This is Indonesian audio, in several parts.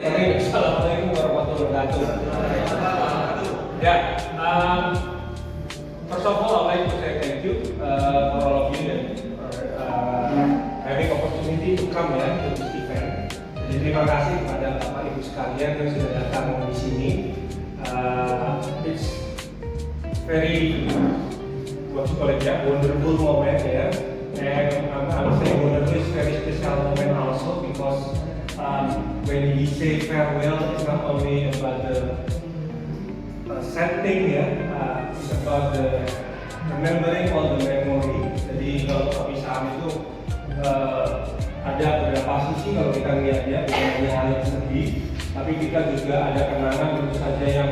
Assalamualaikum warahmatullahi wabarakatuh. Ya, first of all, I'd like to say thank you for all of you and having opportunity to come ya to this event. Jadi terima kasih kepada Bapak Ibu sekalian yang sudah datang di sini. It's very what you call it ya, wonderful moment ya. And I would say wonderful is very special moment also because when we say farewell, it's not only about the sad thing ya, it's about the remembering all the memory. Jadi kalau perpisahan itu ada beberapa sisi kalau kita lihatnya, bukan hanya hal yang sedih, tapi kita juga ada kenangan tentu saja yang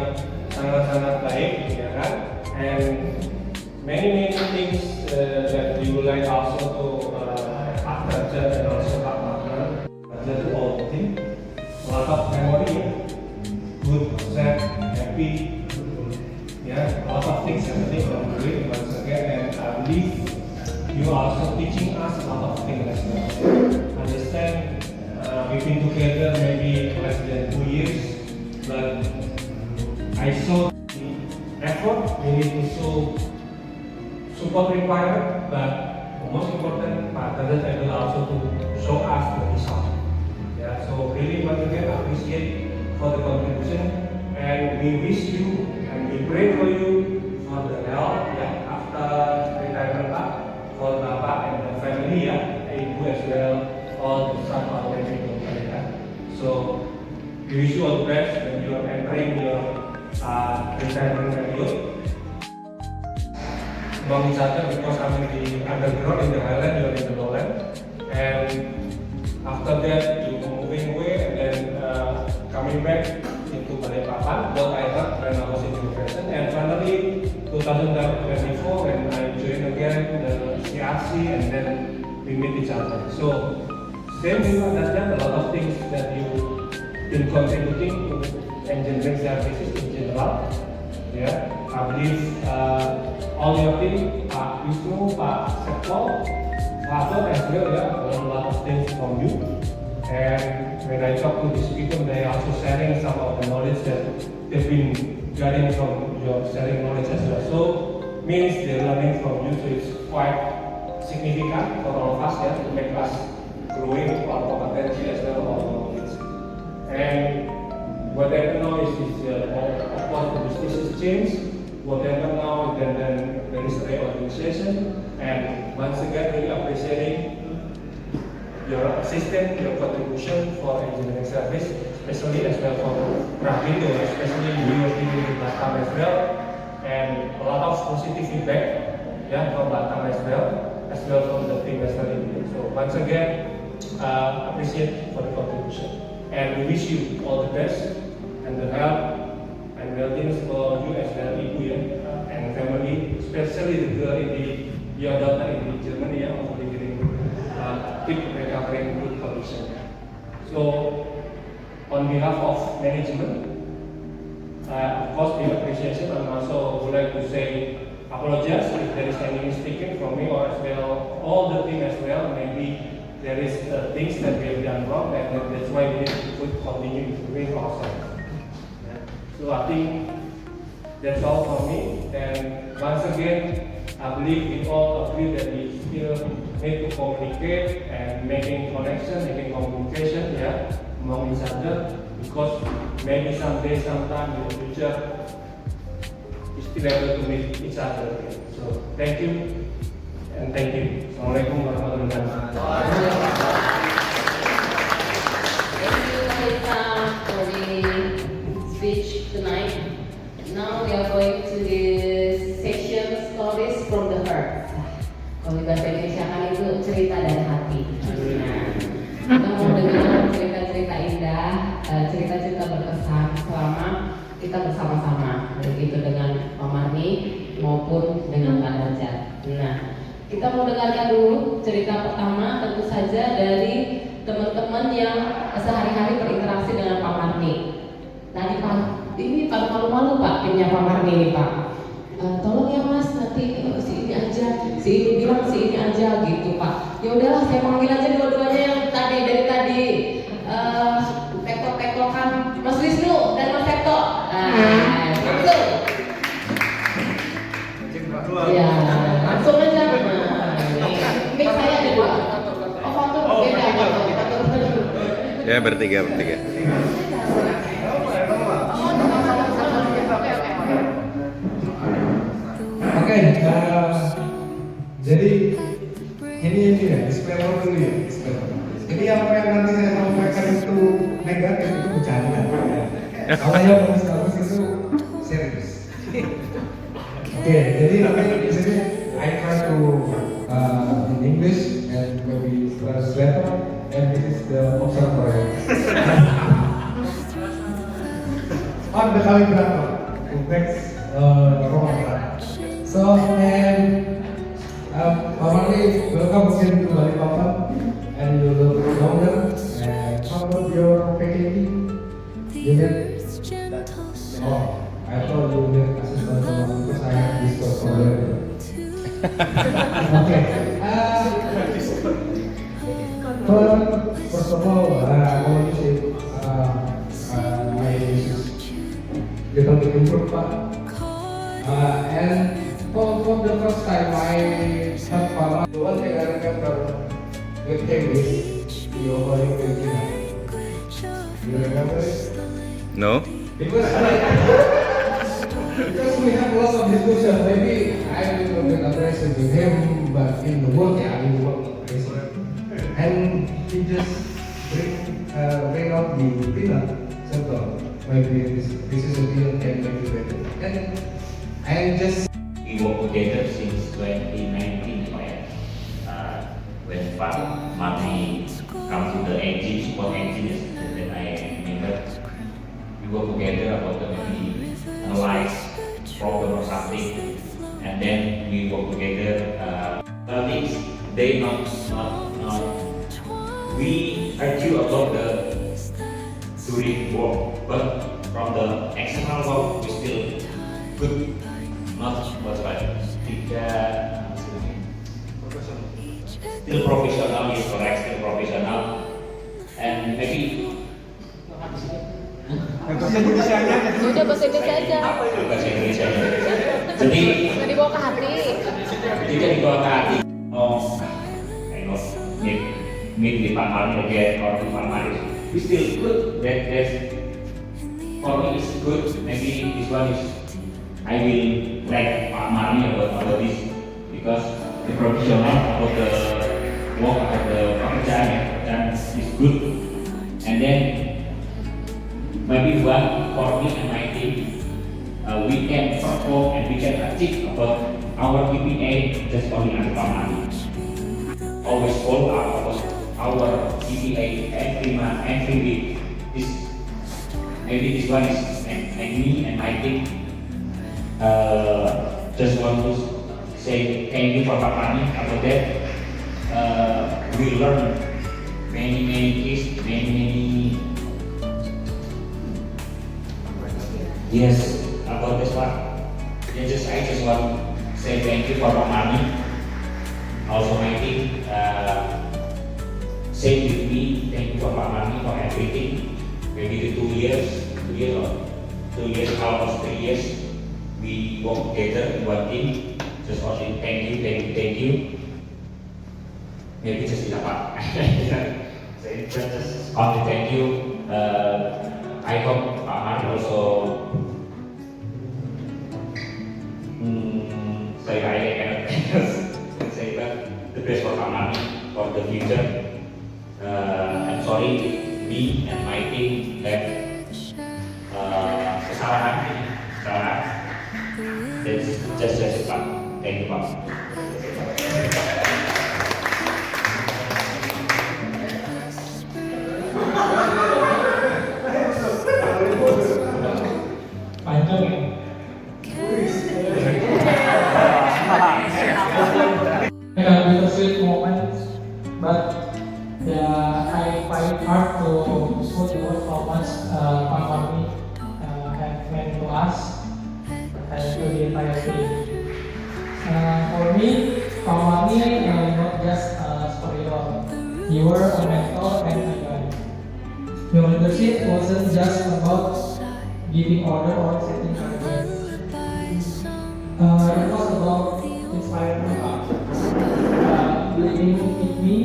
sangat-sangat baik, ya kan? And many things that we would like also to Pak Derajat and also Pak Partner. Just all the thing, a lot of memory, good, sad, happy, yeah, a lot of things happening on the way once again, and I believe you are also teaching us a lot of things as well. Understand, we've been together maybe less than 2 years, but I saw the effort we need to show support required, but the most important part that I will also to show us the result. Yeah, so really once again appreciate for the contribution, and we wish you and we pray for you for the health ya after retirement Pak, for Bapak and the family ya, Ibu as well, all the staff of the mereka. So we wish you all the best when you are entering your retirement period. Long Isada because I'm in the underground in the highland, you are in the lowland, and after that you moving away and then coming back into Balikpapan, what I heard when I was in university, and finally 2024 when I joined again the CRC and then we meet each other. So same with that, a lot of things that you been contributing to engineering services in general. Yeah, I believe all your team, Pak Wisnu, Pak Septo, Father as well, yeah, learn a lot of things from you. And when I talk to these people, they are also sharing some of the knowledge that they've been getting from your sharing knowledge as well. So means they're learning from you, so it's quite significant for all of us, yeah, to make us growing our competency as well as our knowledge. And whatever now is of course the business has changed. Whatever now, then there is a reorganization, and once again really appreciating your assistance, your contribution for engineering service, especially as well for Pravindo, especially you in Batam as well, and a lot of positive feedback, yeah, from Batam as well from the team as well. So once again, appreciate for the contribution, and we wish you all the best and the help and well-being for you as well, Ibu ya, and family, especially the girl in your daughter in Germany ya, untuk dikirim keep recovering good condition. So on behalf of management, of course the appreciation, and also would like to say apologize if there is any mistake from me or as well all the team as well. Maybe there is things that we have done wrong, and that's why we need to continue improving ourselves. So I think that's all from me, and once again I believe we all agree that we still need to communicate and making connection, making communication among each other, because maybe someday, sometime in the future we still able to meet each other again. So thank you and thank you. Assalamualaikum warahmatullahi wabarakatuh. Speech tonight. Now we are going to the section stories from the heart. Kalau bahasa Indonesia kan itu cerita dari hati. Nah, kita mau dengar cerita-cerita indah, cerita-cerita berkesan selama kita bersama-sama, begitu dengan Pak Marni maupun dengan Pak Derajat. Nah, kita mau dengarkan dulu cerita pertama tentu saja dari teman-teman yang sehari-hari berinteraksi dengan Pak Marni. Tadi Pak, ini pada malu-malu Pak, timnya Pak Marni nih Pak. Tolong ya Mas, nanti si ini aja, si ini bilang si ini aja gitu Pak. Ya udahlah, saya panggil aja dua-duanya yang tadi dari tadi tektok-tektokan Ya, bertiga. Oke, jadi ini ya, disclaimer dulu ya, disclaimer. Jadi apa yang nanti saya sampaikan itu negatif itu bercanda. Kalau yang bagus-bagus itu serius. Oke, jadi nanti di sini I try to in English and maybe translate and this is the observer. On the kali berapa? Next Ramadan. So and Marley, welcome again to Balikpapan and you look younger. And how about your packaging? You need? Oh, I thought you need assistant because I have this problem. Okay. First of all, I want to say my little bit improved, and for the first time I have Pala. The one thing I remember with him is the overall Filipino. You remember it? No? Because we have lots of discussion, maybe I will be aggressive with him, but in the work, yeah, in the work, aggressive. And he just bring out the peanut circle. Maybe this is a deal can make it better. And just We work together since 2019 when Pak Marty come to the engine, support engine, that I remember. We work together about the maybe analyze problem or something, and then we work together. Things they not we argue about the during work, but from the external work we still good. Not what's right. Still professional, is correct, still professional, and maybe Udah bahasa Indonesia aja. apa itu bahasa Indonesia? Jadi Nggak dibawa ke hati. tidak dibawa ke hati. Oh, I know, meet with Pak Marty again or with Pak Marty. We still good. That's for me is good. Maybe this one is. I will like Pak Marty about this because the professional about the work about the pekerjaan is good, and then maybe one for me and my team we can perform and we can achieve about our KPI just only under Pak Marty. Always follow up our KPI every week. This maybe this one is and me and my team. Just want to say thank you for Pak Marty. After that, we learn many things, many yes about this one. I just want to say thank you for Pak Marty. Also my team, say with me thank you for Pak Marty for everything. Maybe the 2 years, almost 3 years. We work together in one team. Just only thank you. Maybe just enough. Just only thank you. I hope Pak Marty also say I cannot say that the best for Pak Marty for the future. I'm sorry, me and my team have kesalahan. Just it, Pak. Thank you, Pak. panjang ya. Bittersweet moment, but I find hard to put the word how much Pak Marty had meant to us and to the entire team. For me, Pak Marty not just a superhero. You were a mentor and a guide. Your leadership wasn't just about giving order or setting targets. It was about inspiring me, believing in me,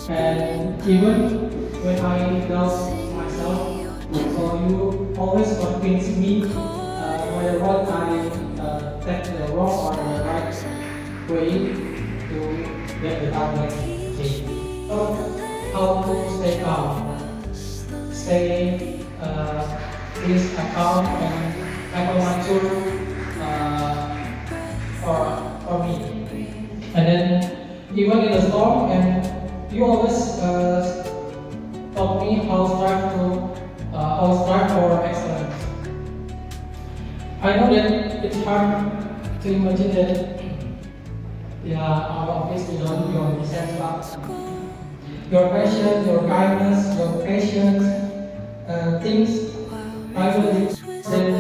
and even when I doubt myself. So you always convince me, no matter what I take the wrong or the right way to get the target. So how to stay calm, stay this account and have a mature for me. And then even in the storm, and you always taught me how strive for excellence. I know that it's hard to imagine that, our office without your sense, but your passion, your kindness, your patience, things I will then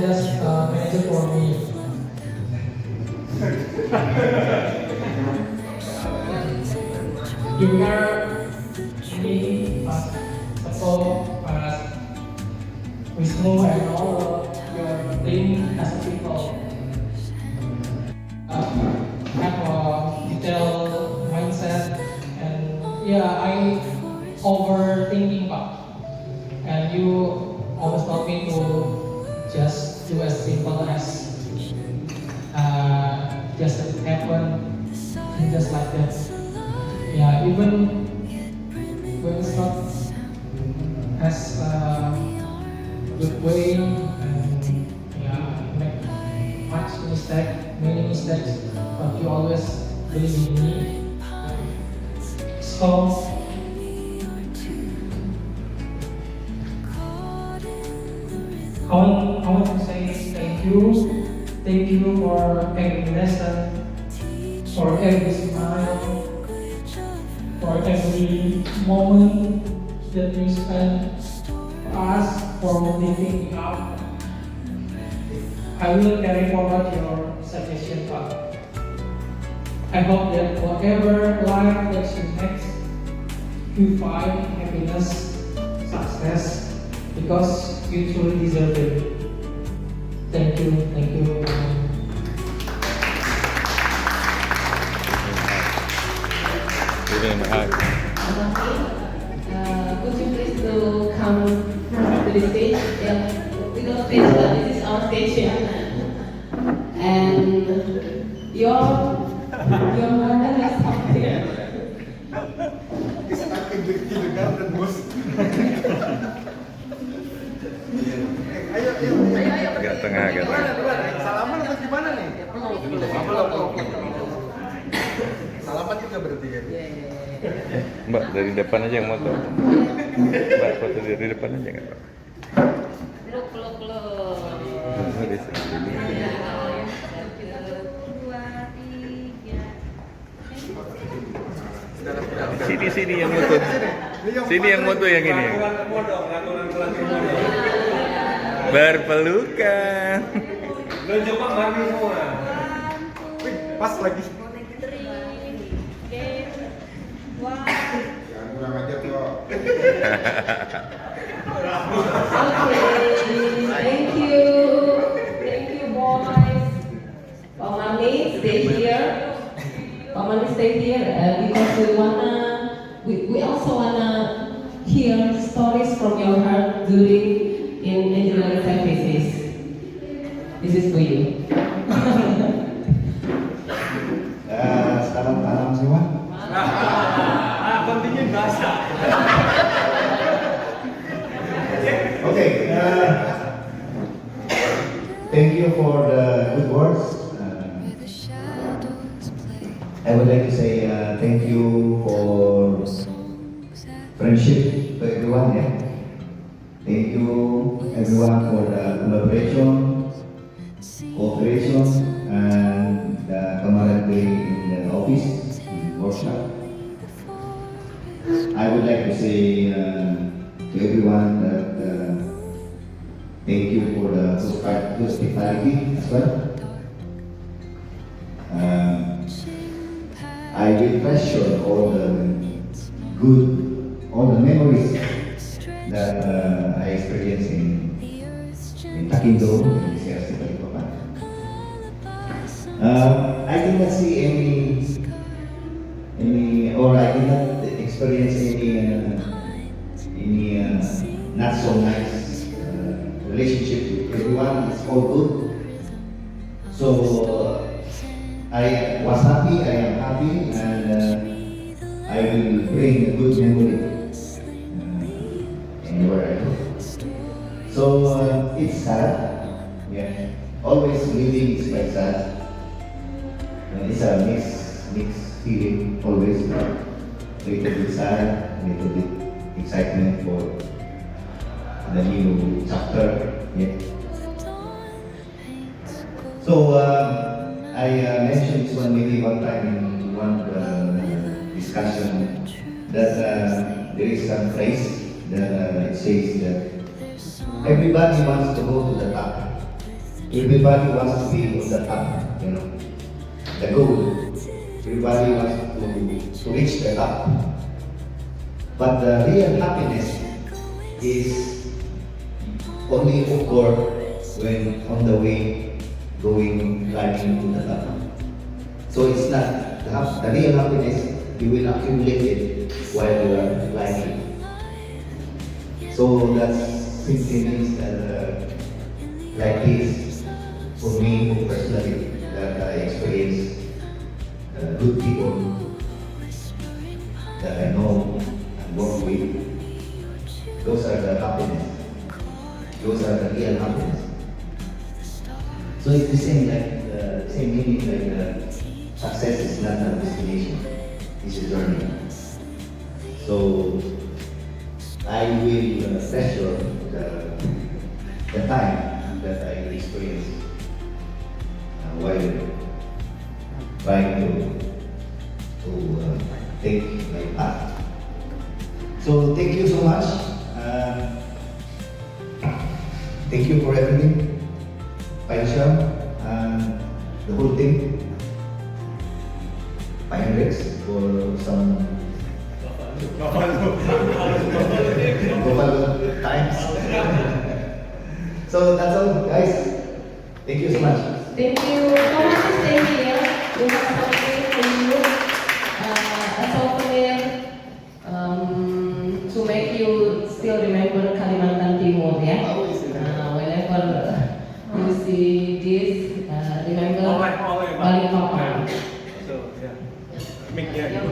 just manage it for me. You are me as support as Wisnu and all your team as people. Have a detailed mindset, and I overthinking part. And you always taught me to just do as simple as just happen, and just like that. Even when it's not as good way, and make many mistakes, but you always believe in me. So I want to say thank you for every lesson, for every smile, for every moment that you spend for us, for motivating me up. I will carry forward your suggestion, but I hope that whatever life that you next, you find happiness, success, because you truly deserve it. Thank you. Could you please to come to the stage? We don't stage, but this is our station. And your mother has something. Agak tengah. Salaman atau gimana nih? Salaman juga berarti ya? Mbak, dari depan aja yang moto. Mbak, foto dari depan aja nggak, Mbak? Peluk. Di sini. Sini yang moto. Sini yang moto yang ini. Berpelukan. Lo coba mami semua. Pas lagi. Kurang ajar kok. Thank you boys. Pamani stay here. Because we also wanna hear stories from your heart during in engineering services. This is for you. Selamat malam semua. Kontingen bahasa. Okay. Thank you for the good words. I would like to say thank you for friendship to everyone. Thank you everyone for the collaboration, cooperation, and the camaraderie in the office workshop. I would like to say to everyone that thank you for the hospitality as well. I will treasure all the memories that I experienced in Takindo, in CRC Balikpapan. I did not see any, or I did not experience any not so nice relationship with everyone. It's all good. So I was happy, I am happy, and I will bring a good memory anywhere I go. So it's sad, yeah. Always living is quite sad. It's a mixed feeling always. A little bit sad, a little bit excitement for the new chapter. Yeah. So I mentioned this one maybe one time in one discussion that there is some phrase that it says that everybody wants to go to the top. Everybody wants to be on the top, you know, the goal. Everybody wants to reach the top. But the real happiness is only occur when on the way climbing to the top. So it's not the real happiness, you will accumulate it while you are climbing. So that's simply means that like this, for me personally, that I experience good people that I know and work with. Those are the happiness. Those are the real happiness. So it's the same same meaning like success is not a destination, it's a journey. So I will treasure the time that I experienced while trying to take my path. So thank you so much. Thank you for everything. Paisha and the whole team. Hendrix for some Buffalo times. So that's all, guys. Thank you so much. Thank you. Kamu masih stay here. We have something for you. A souvenir to make you still remember Kalimantan Timur, ya. Whenever you see this, remember Balikpapan. So yeah, make yeah. Yeah.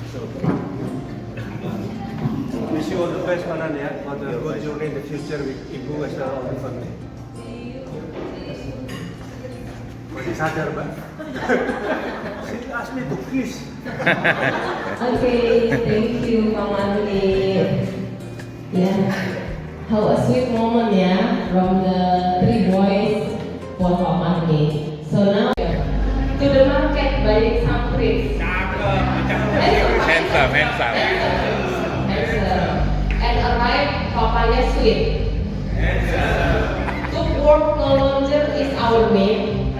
So wish you all the best, Manan, ya, for the good journey in the future with Ibu as well all the family. Masih sadar, Mbak? She asked me to kiss. Okay, thank you, Pak Marni. Yeah, how a sweet moment, ya, from the three boys for Pak Marni. So now to the market buying some treats. Handsome. Handsome. And arrive papaya sweet. Good work no longer is our name.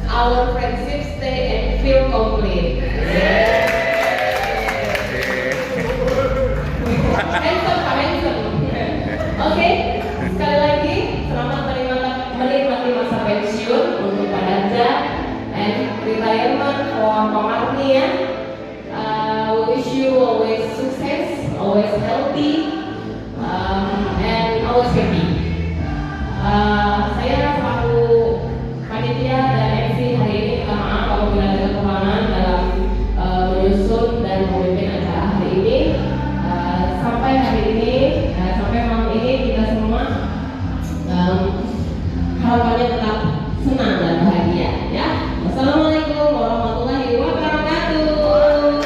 Our friendship stay and feel complete. Handsome. Oke, sekali lagi selamat menikmati masa pensiun untuk Pak Danja and retirement for Pak Marni, ya. We wish you always success, always healthy, and always happy. Saya selaku panitia dan MC hari ini minta maaf apabila ada kekurangan dalam menyusun dan memimpin acara hari ini. Sampai hari ini, sampai malam ini kita semua harapannya tetap senang dan bahagia, ya. Wassalamualaikum warahmatullahi wabarakatuh.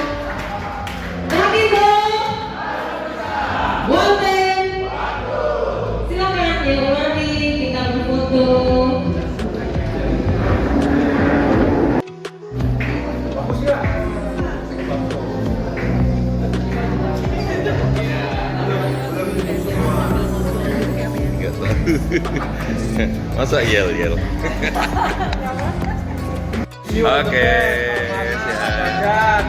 Happy Wonten. Silakan ya, mari kita berfoto. Bagus ya? Nggak tahu. Masa yel. Oke, siap.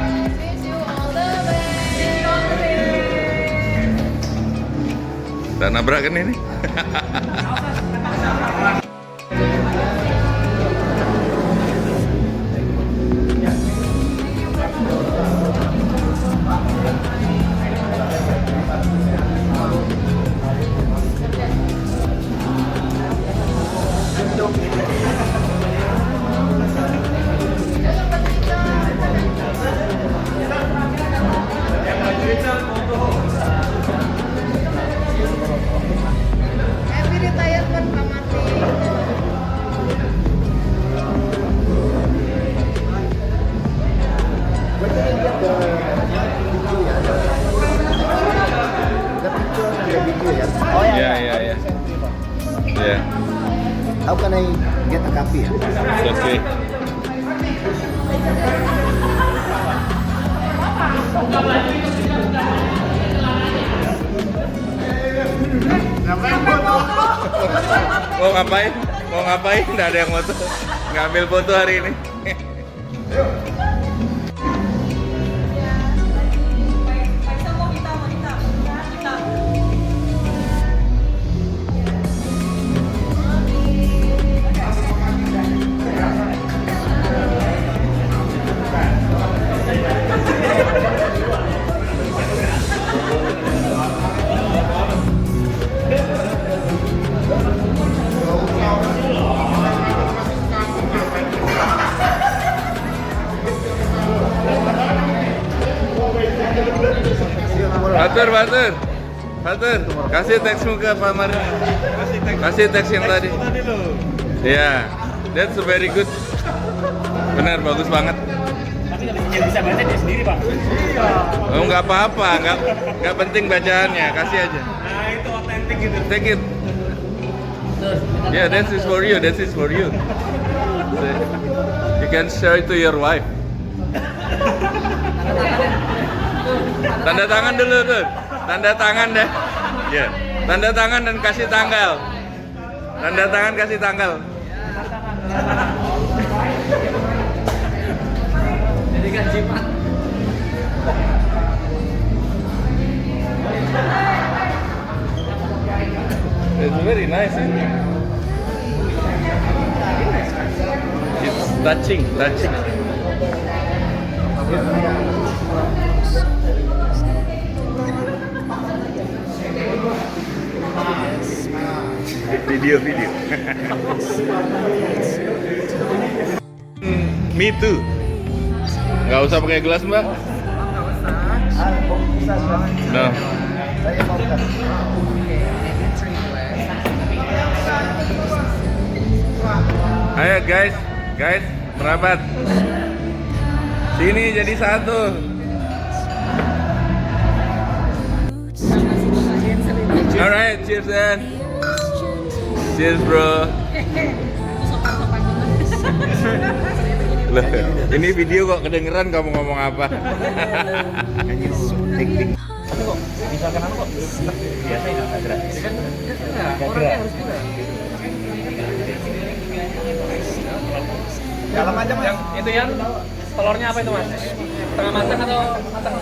Tak nabrak kan ini? when I get a copy. Okay. Mau ngapain? Mau ngapain? Nggak ada yang foto. Ngambil foto hari ini. Batur, kasih teksmu ke Pak Mari. Kasih teks yang tadi. Ya, that's very good. Benar, bagus banget. Tapi nggak bisa baca dia sendiri, Pak. Oh, nggak apa-apa, nggak penting bacaannya, kasih aja. Nah, itu otentik gitu. Take it. Yeah, that is for you. That is for you. You can share it to your wife. Tanda tangan dulu tuh. Tanda tangan deh. Ya. Tanda tangan dan kasih tanggal. Tanda tangan kasih tanggal. Jadi kan jimat. It's very nice, isn't it? It's touching. Video. Me too. Nggak usah pakai gelas, Mbak. No. Ayo guys, merapat. Sini jadi satu. Alright, cheers then. Cheers bro. Loh, ini video kok kedengeran kamu ngomong apa? Misalkan aku kok biasa nggak gerak. Orangnya harus juga. Dalam aja mas. Yang itu yang telurnya apa itu mas? Setengah matang atau matang?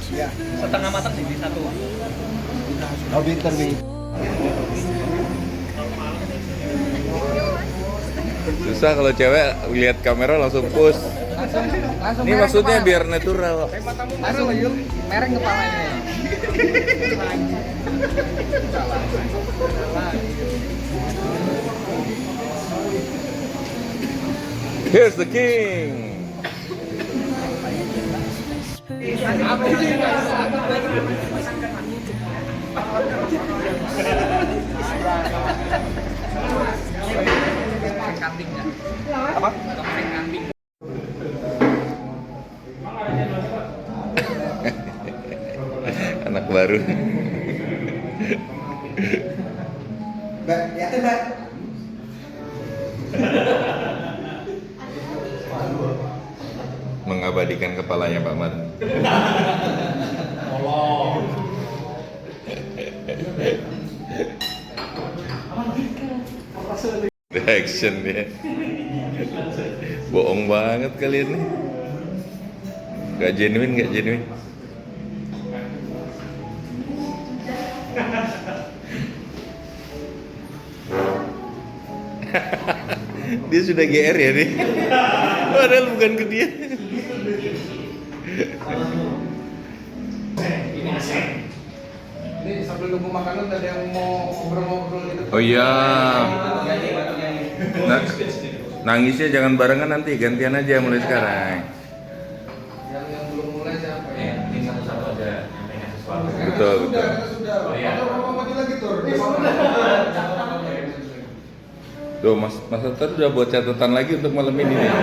Ya. Setengah matang sih di satu. Oh pinter nih. Susah kalau cewek lihat kamera langsung push. Langsung Ini maksudnya biar natural. langsung mereng kepalanya. Here's the king. Kambing nggak? Apa? Kambing. Anak baru. Mbak, lihatin mbak. Mengabadikan kepalanya Pak Mat. Reaction dia. Bohong banget kalian nih. Gak genuine. Dia sudah GR ya nih. Padahal bukan ke dia. Ini sambil nunggu makanan ada yang mau ngobrol-ngobrol gitu. Oh iya. Nangisnya jangan barengan nanti, gantian aja mulai sekarang. Yang belum mulai siapa ya? Ini satu-satu aja nyampaikan sesuatu. Betul. Sudah. Iya. Mati lagi tur. Tuh Mas Atar udah buat catatan lagi untuk malam ini nih.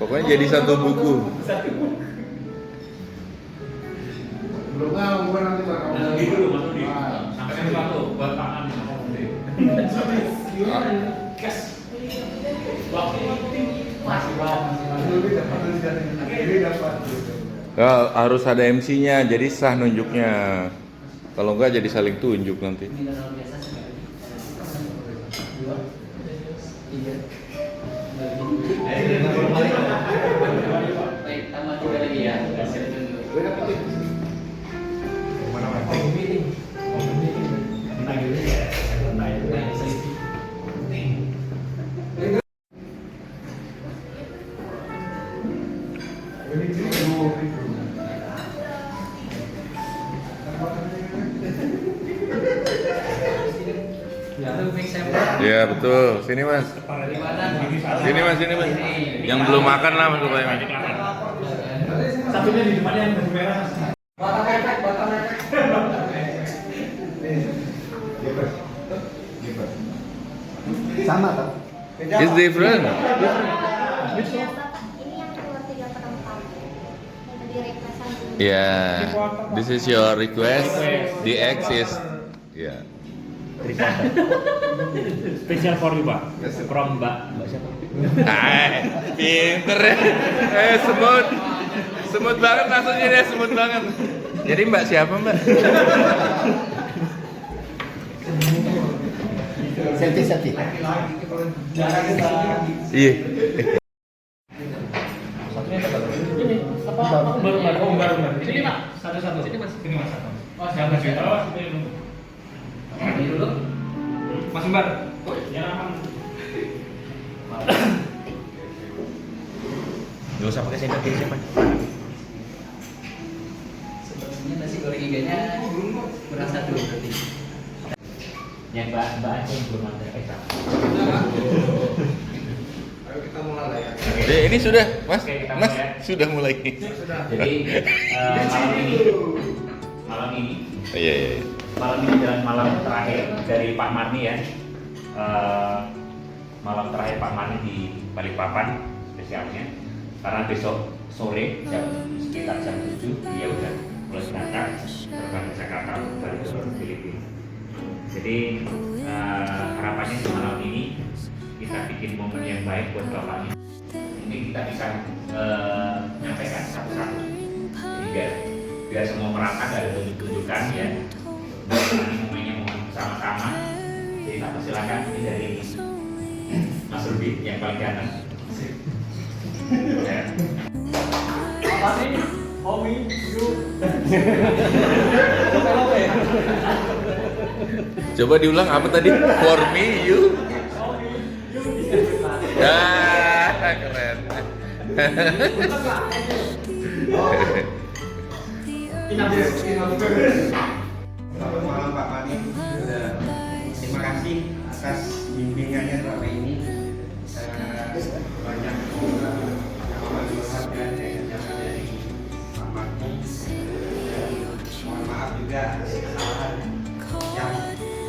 Pokoknya jadi satu buku. Belum tahu gua nanti bakal. Nanti dulu Mas Rudi. Sampai sesuatu buat tangan Mas Rudi. Ah, Gas. Ya, harus ada MC-nya, jadi sah nunjuknya. Kalau enggak jadi saling tunjuk nanti. Baik, tambah 3 lagi ya. Ya betul, sini mas. Sini mas, sini mas. Yang belum makan lah mas pokoknya. Satunya di depannya yang baju merah. Sama tak? It's different. Ini yang keluar 3 perempat. Yang tadi requestan dulu. Yeah, this is your request. The X is, yeah. Special for you, Pak. From Mbak siapa? Pinter ya. Semut banget maksudnya dia, semut banget. Jadi Mbak siapa Mbak? Seti. Iya. Baru. Sini Pak. Satu. Sini Mas. Sini Mas. Oh, siapa sih? Ini dulu. Mas Umbar. Gak usah pakai sendok kiri siapa? Sepertinya nasi goreng iganya kurang 1 berarti. Yang Mbak Aceh belum ada pesta. Ayo kita mulai lah ya. Ini sudah, Mas. Oke, kita Mas mulai. sudah mulai. Jadi malam ini Iya. malam ini adalah malam terakhir dari Pak Marni ya. Malam terakhir Pak Marni di Balikpapan spesialnya. Karena besok sore sekitar jam 7 dia udah mulai berangkat terbang ke Jakarta balik ke Filipina. Jadi harapannya di malam ini kita bikin momen yang baik buat Bapak ini. Ini kita bisa menyampaikan satu-satu. Jadi biar semua merasa gak ada tunjuk-tunjukkan ya. Ini momennya momen sama-sama. Jadi tak persilakan ini dari Mas Ruby yang paling kanan. Ya. Apa nih? Omi, you. Coba diulang apa tadi? For me, you. Keren. Selamat malam Pak Mani. Terima kasih atas bimbingannya selama ini. Banyak yang melihat yang dari Pak Mani. Mohon maaf juga atas kesalahan yang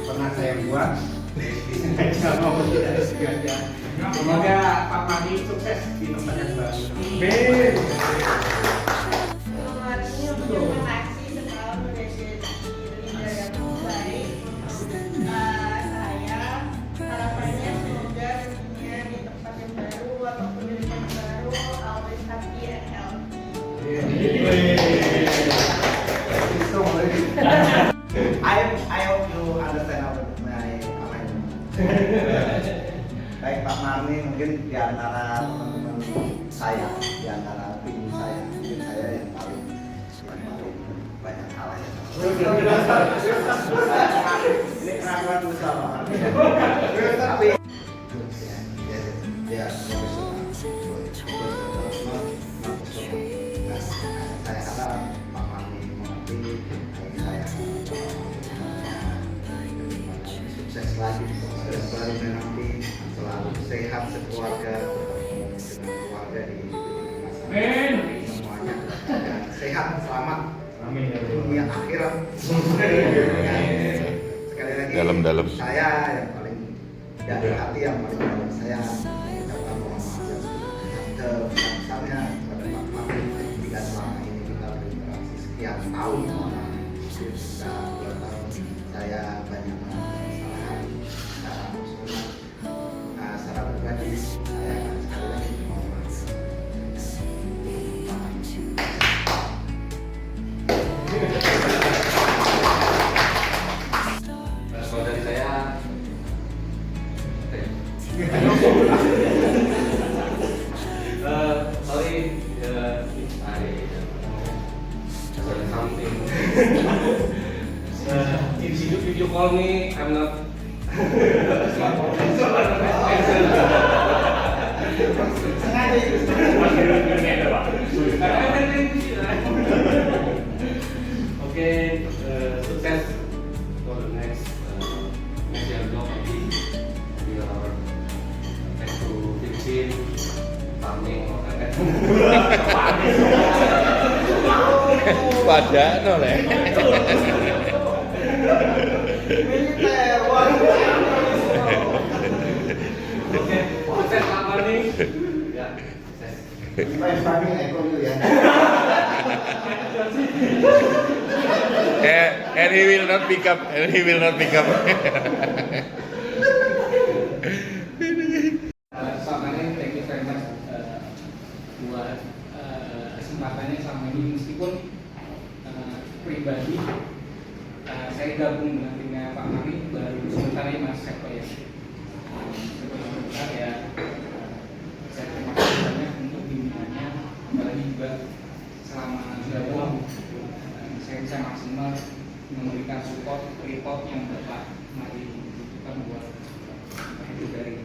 pernah saya buat. Sengaja maupun tidak sengaja. Semoga Pak Mani sukses di tempat yang baru. Amin. Ini untuk terima kasih setahun presiden Indonesia yang baik. Saya harapannya semoga tentunya di tempat yang baru ataupun di tempat yang baru always happy and healthy. I hope you understand my comment. Baik Pak Marni, mungkin di antara teman-teman saya, di antara tim saya, mungkin saya yang paling banyak salah ya. Ini keraguan bersama. Tapi ya saya harap Pak Marni mengerti bagi saya. Sukses lagi, selalu menanti, selalu sehat sekeluarga, bertemu dengan keluarga di semuanya dan sehat selamat dunia akhirat. Sekali lagi Dalam-dalam. saya yang paling dari hati yang paling dalam saya mengucapkan mohon maaf yang sebesar-besarnya kepada Pak Marni jika selama ini kita berinteraksi sekian tahun sudah 2 tahun saya banyak melakukan kesalahan secara personal, secara pribadi saya call me, I'm not. Okay, sukses for the next national job maybe. We are back to Philippines, farming or like that. Padano lah. Okay, sukses Pak Marni. Ya, sukses. I call you ya. And he will not pick up. And he will not pick up. Selama ini thank you very much buat kesempatannya selama ini, meskipun pribadi saya gabung dengan timnya Pak Mari baru sebentar ya Mas Sepo ya. Sebentar ya, saya terima kasih banyak untuk bimbingannya, apalagi juga selama gabung saya bisa maksimal memberikan support report yang Bapak Mari butuhkan buat itu dari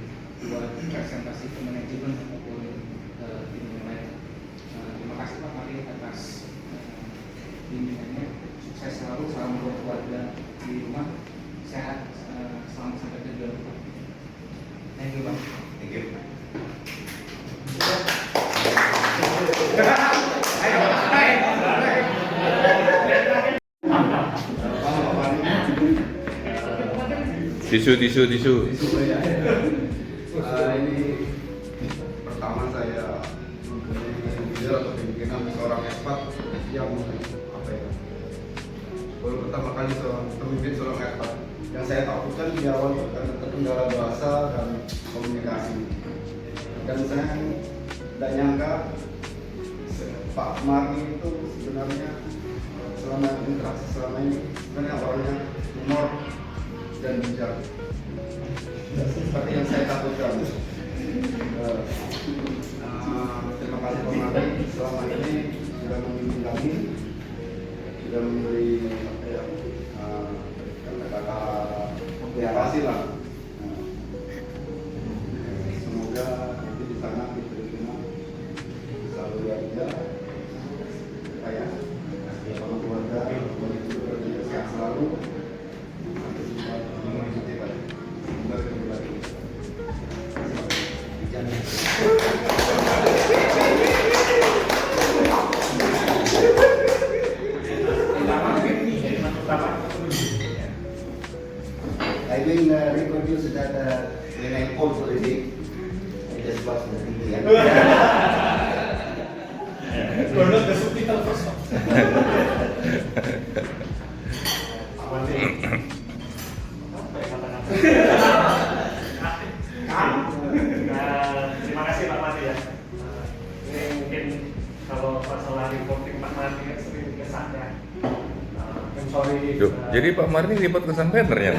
buat presentasi ke manajemen maupun tim yang lain. Terima kasih Pak Mari atas bimbingannya. Sukses selalu, salam buat keluarga di rumah, sehat, selamat sampai tujuan. Thank you Pak. Thank you. Tisu. Ini pertama saya leader atau pimpinan seorang ekspat yang apa ya? Baru pertama kali memimpin seorang ekspat. Yang saya takutkan di awal karena terkendala bahasa dan komunikasi. Dan saya tidak nyangka Pak Marni itu sebenarnya selama interaksi selama ini sebenarnya orangnya humor dan bijak. Seperti yang saya takutkan. Terima kasih Pak Marni selama ini sudah membimbing kami, sudah memberi kata-kata motivasi lah. Semoga nanti di sana diterima selalu aja, supaya sama keluarga bekerja sehat selalu. I will reproduce that when I post already. I just watch the video. Download the subtitle first. Terima kasih Pak Mati ya. Ini mungkin kalau masalah reporting Pak Mati kan sering kesan ya. Sorry. Duh, jadi Pak Marni report kesan bannernya. I'm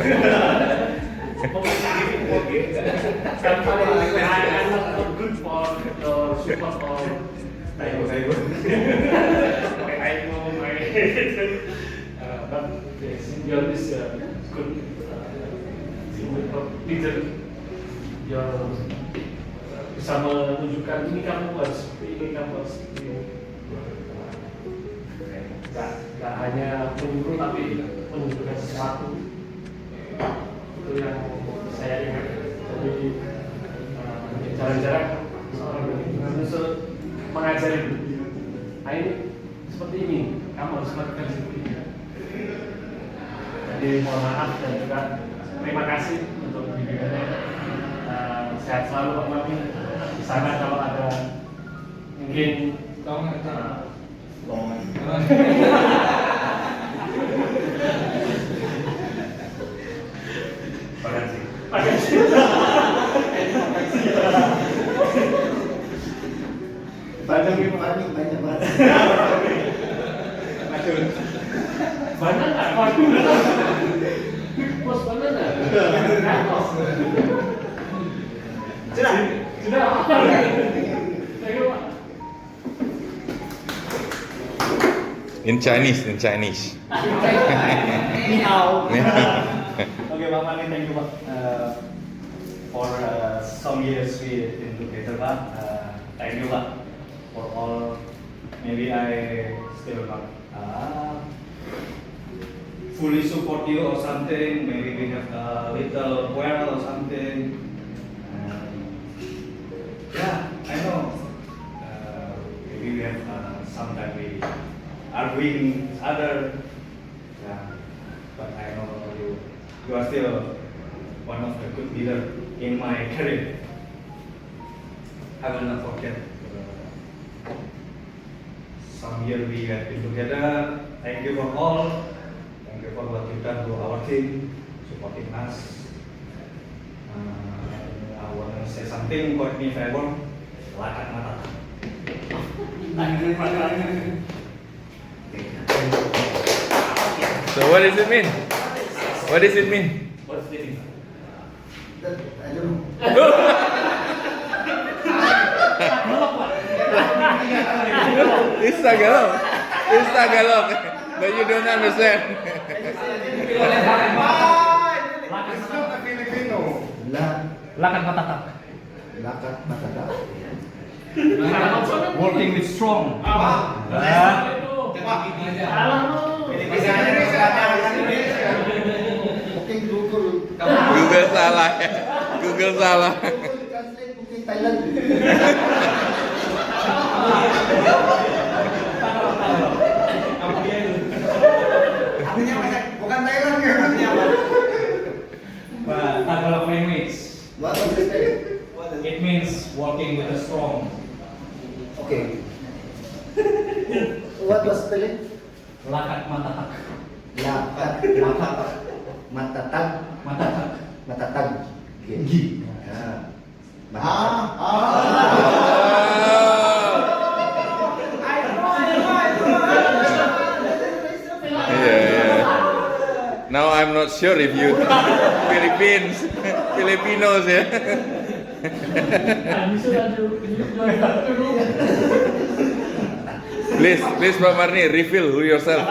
not good for your support or I know my but Sindion is good leader. Your bisa menunjukkan ini kamu harus seperti ini, kamu harus seperti ini. Gak hanya menyuruh tapi menunjukkan sesuatu. Itu yang saya ingat. Jadi jarang-jarang seorang Indonesia mengajari, nah ini seperti ini, kamu harus melakukan seperti ini. Jadi mohon maaf dan juga terima kasih untuk bimbingannya. Sehat selalu Pak Mati. Di sana kalau ada mungkin Banyak banget. Banyak nggak? Bos banyak nggak? Sudah. In Chinese. Ni hao. Pak Mari, thank you Pak. For some years we been together Pak. Thank you Pak for all. Maybe I still not fully support you or something. Maybe we have a little quarrel or something. Yeah, I know. Maybe we have sometimes we arguing each other. Yeah, but I know you are still one of the good leader in my career. I will not forget. Some year we have been together. Thank you for all. Thank you for what you've done to our team, supporting us. I want to say something. Correct me if I wrong. Lakat mata. So what does it mean? What does it mean? What's the meaning? I don't know. It's Tagalog. It's Tagalog. But you don't understand. Lakat mata. Lakat matatak. Working with strong. Mungkin Google. Google salah ya. Google salah. Google translate mungkin Thailand. Artinya bukan Thailand ya, artinya apa? Tagalog language. What was the spelling? It means working with a strong. Okay. What was spelling? Lakat matatak. Lakat matatak. Matatag. Gi. Ya. Yeah. Now I'm not sure if you Filipinos ya. Please Pak Marni, reveal who yourself.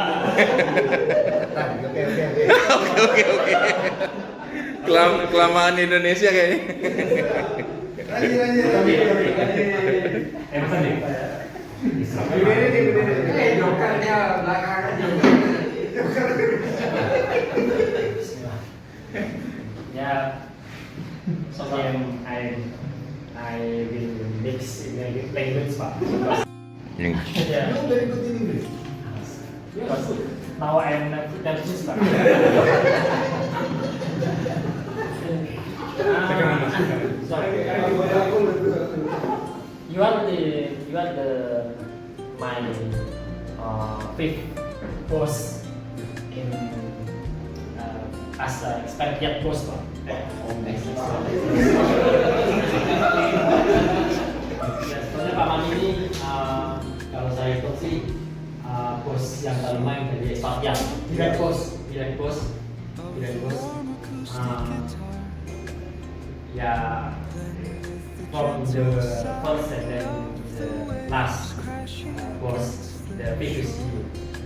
Oke. Kelamaan Indonesia kayaknya. Mas Andi. Jokernya belakangan Yeah, sometimes I will mix in language, Pak. Yeah. You very good in English. Because now I am Nepalese, Pak. Sorry. You are the my fifth boss in as an expatriate boss, Pak. Sebenarnya Pak Mani ini kalau saya hitung sih bos yang terbaik dari ekspatriat. Direct boss. Ya, from the first and then the last boss, the previous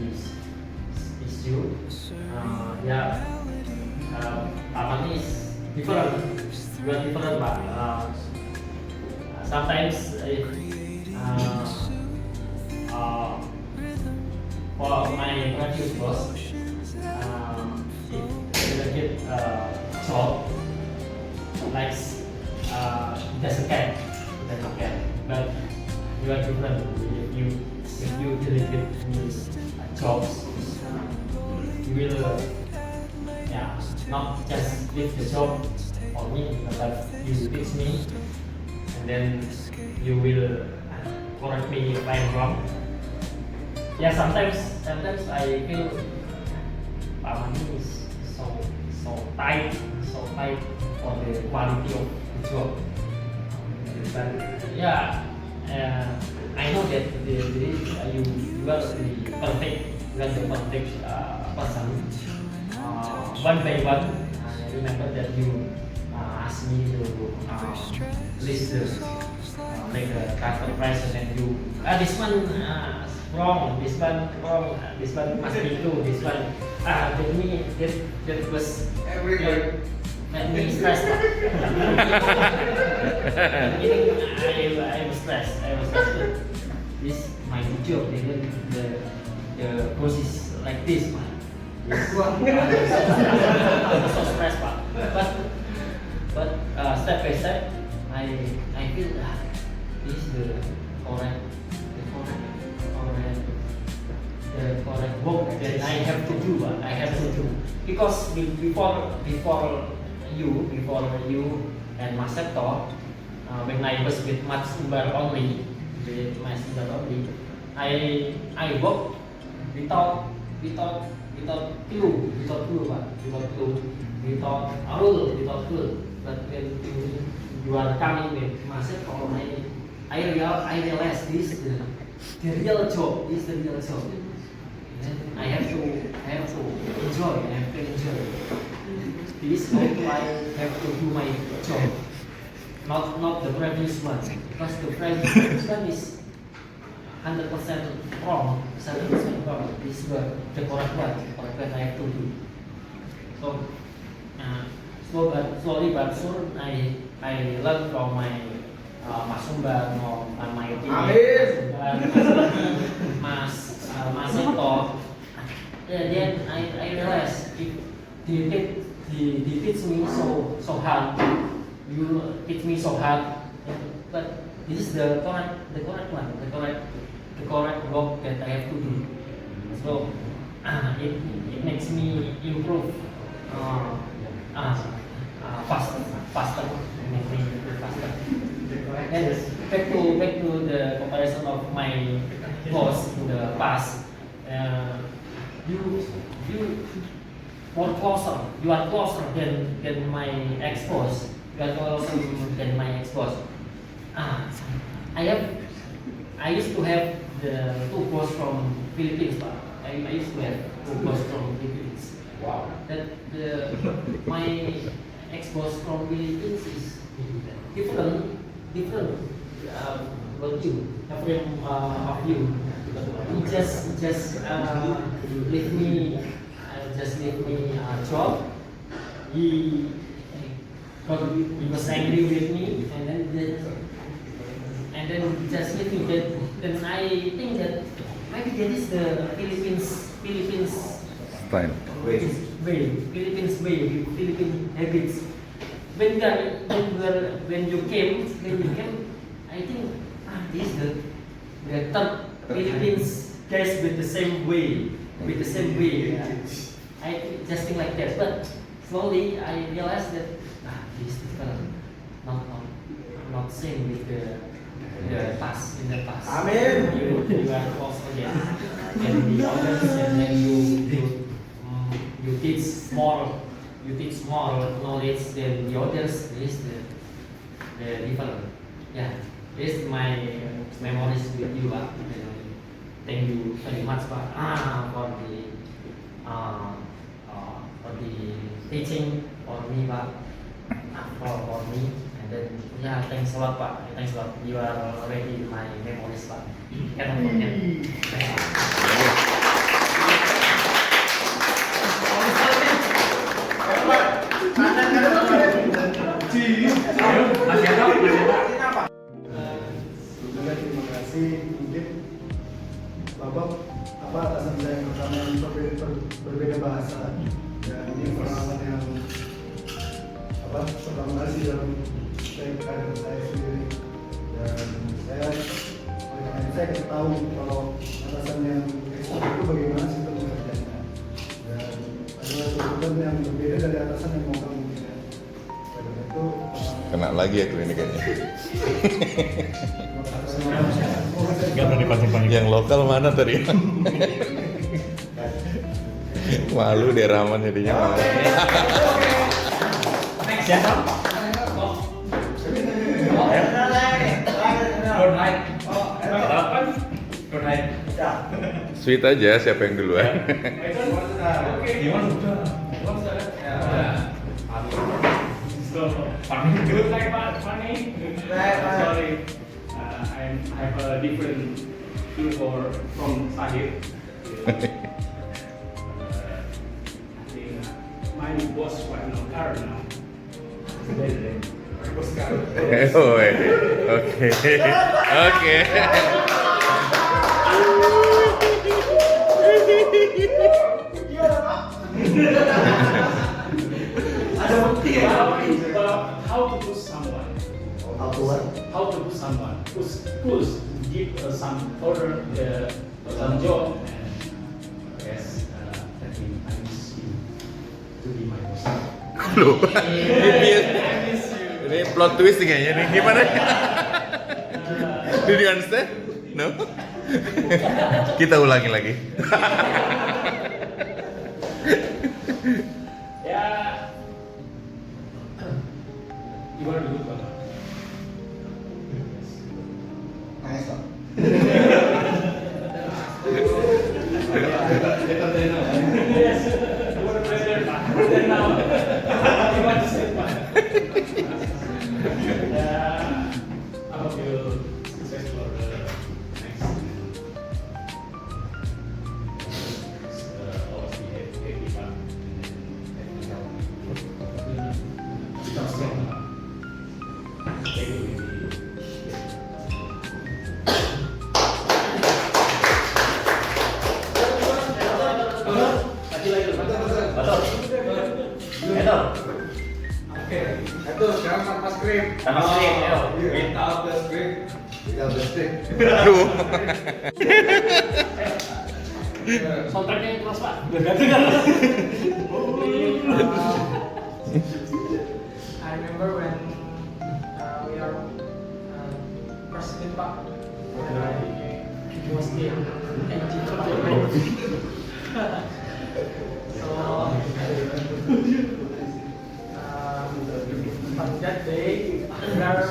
is you. Pak Mani is different. You are different, Pak. Sometimes if for my previous boss, if they get job like he doesn't care, but you are different. If you deliver me jobs, you will not just give the job for me, but you teach me, and then you will correct me if I'm wrong. Yeah, sometimes I feel Pak Mani is so tight for the quality of the job. But yeah, I know that you are the perfect person. One by one, I remember that you asked me to list make a character prices, and you this one wrong, this one must be true, this one that was Everybody. made me stressed. I was stressed. This my job. The course is like this, man. Yes. I was so stressed, but step by step, I feel this is the correct work that I have to do. Because before you and Maseto, when I was with Mas Umbar only, I work without clue, without clue. But when you are coming with Maseto, I realize this is the real job. I have to enjoy. This is how I have to do my job, not the previous one, because the previous one is 100% wrong, 70% wrong. This is the correct one I have to do. So slowly but sure, I learn from my Mas Umbar, my Mas Seto. Then I realized he teach me so hard. You teach me so hard, but this is the correct one, the correct work that I have to do. So it makes me improve faster. It makes me improve faster. And back to the comparison of my boss in the past. You are closer than my ex-boss. You are closer than my ex-boss. I used to have the two boss from Philippines, but I used to have two boss from Philippines. Wow. My ex-boss from Philippines is different of you. He just leave me a job. He was angry with me, and then just leave me. Then I think that maybe that is the Philippines Style. Philippines way, Philippine habits. When you came, I think this is the third Philippines guys with the same way. I just think like that, but slowly I realized that this different, not same with the past. In the past, Amen. You are close again, and the others, and then you teach more knowledge than the others. This is the different. Yeah, this is my memories with you, Pak. Thank you very much, Pak, for the teaching for me, Pak, for me. And then, yeah, thanks a lot, Pak. Thanks a lot. You are already my memories, Pak. Cannot forget. Sebetulnya terima kasih mungkin Bapak atasan saya yang pertama yang berbeda bahasa, dan ini pengalaman yang pertama kali dalam karir saya sendiri, dan saya kasih tahu kalau atasan yang ekspor itu bagaimana sih mengerjakannya, dan adalah sesuatu yang berbeda dari atasan yang mau kamu mungkin. Itu Kena lagi ya klinik kayaknya. Gak berani pancing-pancing. Yang lokal mana tadi? Malu dia Rahman jadinya malu. Next ya. Good night. Sweet aja siapa yang duluan. Funny, good like funny. Sorry, I have a different feel from Sahid. bos one car now. Oh, oke. Oke. How to push someone? How to what? How to push someone? Push. Give some order, some job. And yes, I think I miss you to be my boss. Loh, ini plot twist kayaknya nih. Gimana? Did you understand? No? Kita ulangi lagi. Ya, gimana dulu Pak? Nice, Pak. Yes, what a pleasure, Pak. Then now, gimana sih Pak? Ya, I hope you success for the next. Always be happy, Pak. Itu sekarang tanpa skrip. Tanpa skrip, ayo. Without the script. Without the script. Aduh. Soundtracknya yang keras Pak. I remember when we are first meet Pak, when I was in engine department. So on that day, we are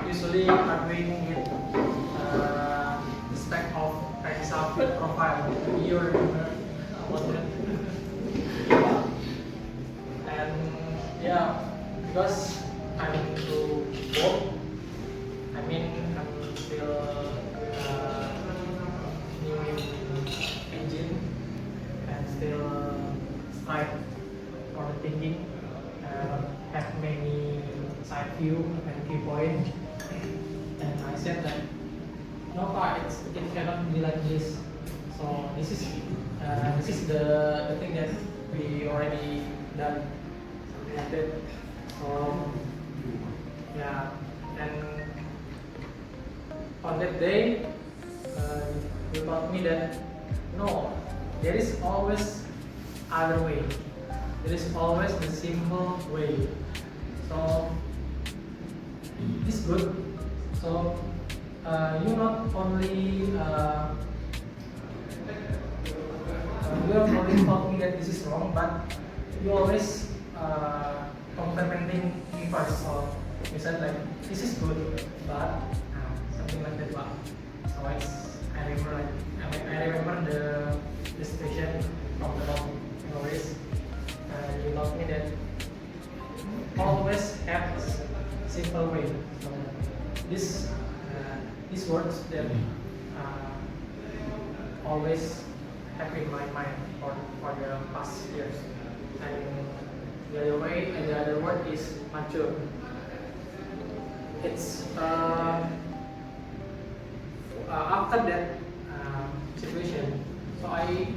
usually arguing with respect of Raisa fit profile. You remember about that? And yeah, because I'm into work, I mean I'm still new in engine and still strive for the thinking, have many side view and viewpoint. And I said that no, Pak, it cannot be like this. So this is the thing that we already done, something like that. So yeah, and on that day, you taught me that no, there is always other way. There is always the simple way. So it's good. So you not only taught me that this is wrong, but you always complimenting me first. So you said like this is good, but something like that, Pak. So I remember the situation from the long always. You taught me that always have simple way. So these words that always have in my mind for the past years. And the other word is mature. It's after that situation, so I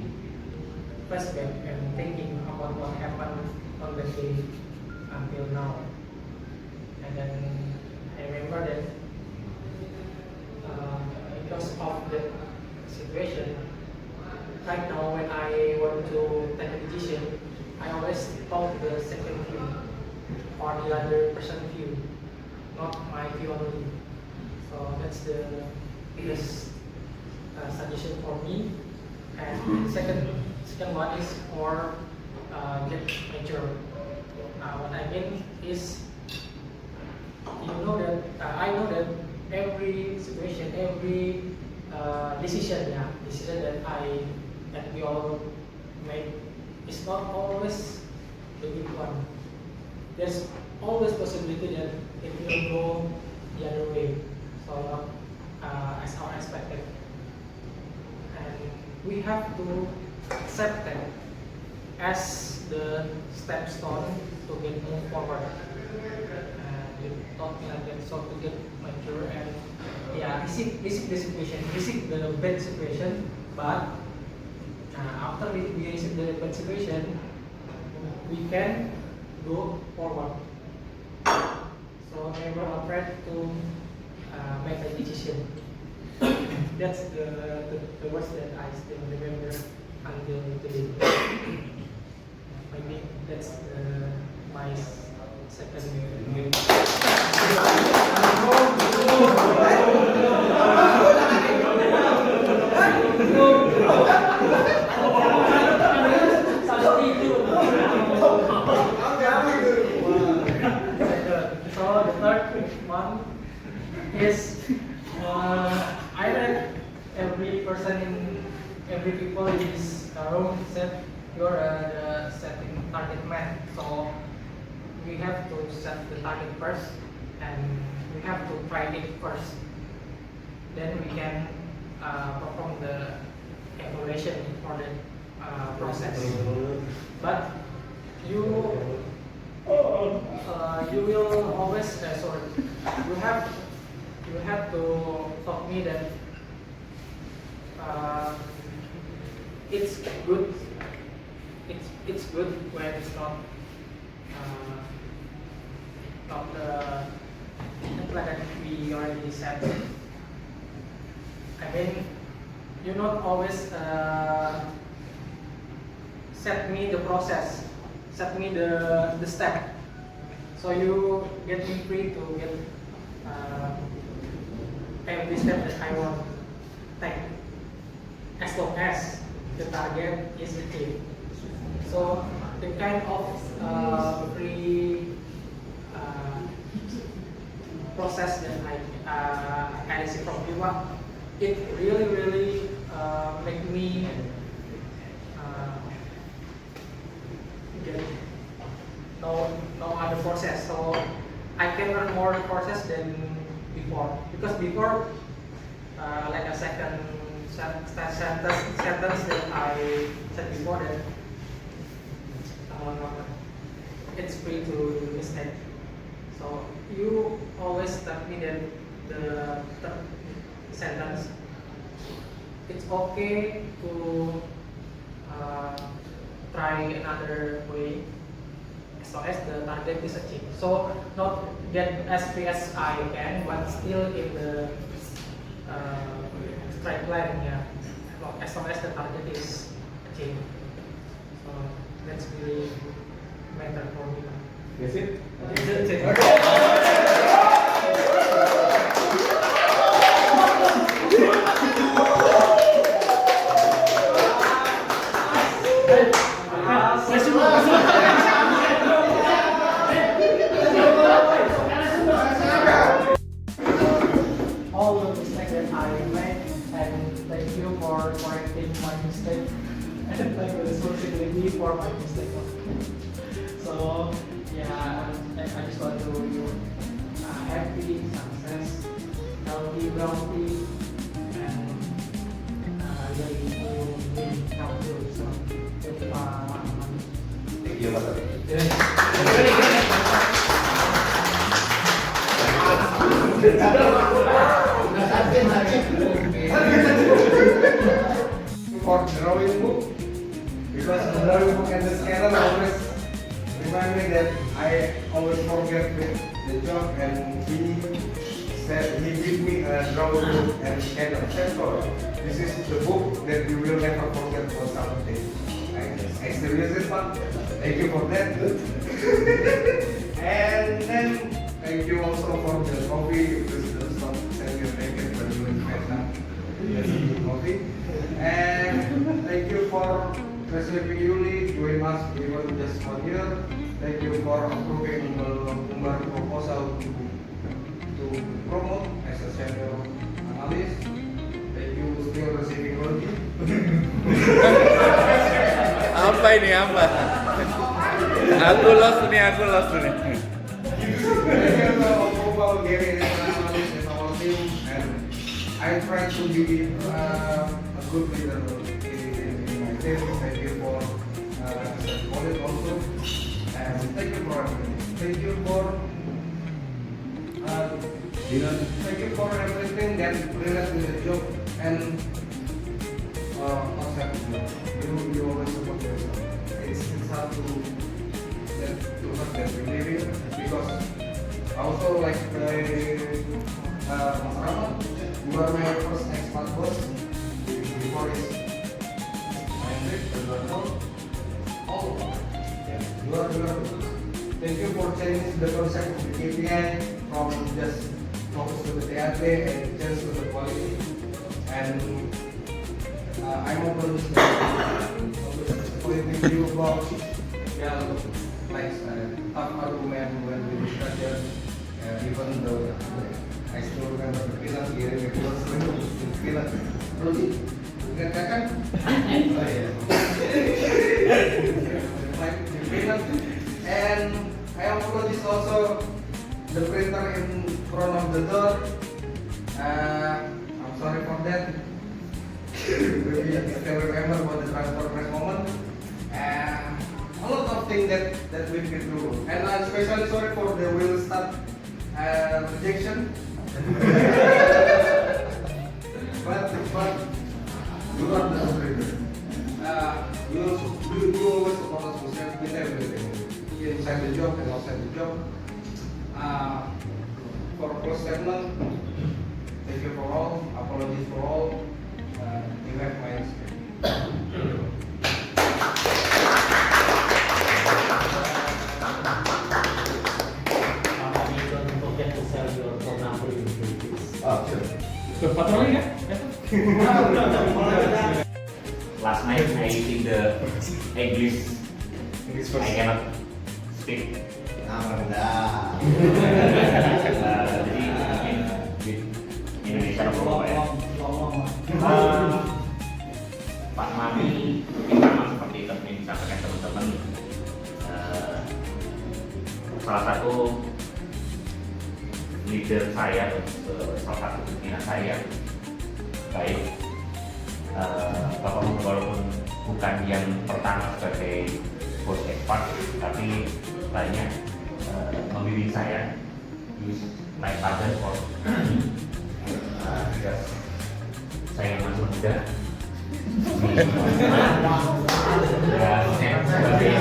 flashback and thinking about what happened on that day until now. And then I remember that because of that situation, right now when I want to take a decision, I always talk the second view or the other person view, not my view only. So that's the biggest suggestion for me. And second one is for get mature. What I mean is, I know that every situation, every decision that we all make is not always the good one. There's always possibility that it will go the other way, so not as our expected. And we have to accept that as the stepstone to get move forward. You taught me like that, so to get mature and receive the situation, receive the bad situation, but after we receive the bad situation, we can go forward. So never afraid to make a decision. That's the words that I still remember until today. Maybe that's my second memory. So the third one is I read every person every people in this room said you're the setting target man. So we have to set the target first and we have to try it first. Then we can perform the evaluation for the process. But you will always you have to taught me that it's good when it's not the plan that we already set. I mean, you not always set me the process, set me the step. So you get me free to get every step that I want to take, as long as the target is achieved. So the kind of free process that I received from you, it really make me get no other process. So I can learn more process than before, because before like a second sentence that I said before that it's free to do mistake. So you always tell me that the sentence it's okay to try another way as long as the target is achieved. So not get as free as I can, but still in the straight line, as long as the target is achieved. So that's really matter for me. That's it? That's it. All the mistakes that I made, and thank you for correcting my mistake and take the responsibility for my mistake. So I just want to happy, success, healthy, wealthy, and really help you. So Thank you, Mas. For drawing book, because the drawing book and the scanner always remind me that I always forget the job, and he said he gave me a drawing book and scanner. So this is the book that you will never forget for something. I experienced it, but thank you for that. And then thank you also for the coffee, because the stuff that you make it when you in Vietnam. Yes, coffee. And thank you for receiving Yuli, join us even just 1 year. Thank you for approving Umar proposal to promote as a senior analyst. Thank you still receiving Rodi. Apa ini apa? Aku lost nih. Gary analyst in our team, and I try to be a good leader in my team, thank you for college also, and thank you for everything. Thank you for thank you for everything that relates to the job and outside the job. You always support yourself. It's hard to have that behavior because also like Mas Rahmat, you are my first expat boss. Before is my trip, all you are thank you for changing the concept of the KPI from just focus to the TAT and change to the quality. And I'm always disappointed with you about like tough argument when we discuss it. Even though I still remember the feeling here, it was really feeling. Really? Katakan? Oh yeah. Like the feeling. And I apologize also the printer in front of the door. I'm sorry for that. Maybe I still remember about the transfer press moment. A lot of things that we've been through. And I'm especially sorry for the wheel start rejection. but you are the operator. You always support us with everything. Inside the job and outside the job. For close statement, thank you for all, apologies for all. You have my respect. Don't forget to sell your phone number in Philippines. Ke patroli ya? Last night I think the English I cannot speak. Jadi mungkin Indonesia apa ya? Pak Mami mungkin sama seperti yang disampaikan teman-teman. Salah satu leader saya, salah satu pimpinan saya, baik Bapak walaupun bukan yang pertama sebagai bos ekspat, tapi banyak membimbing saya, my father for because saya masih muda. Dan sebagai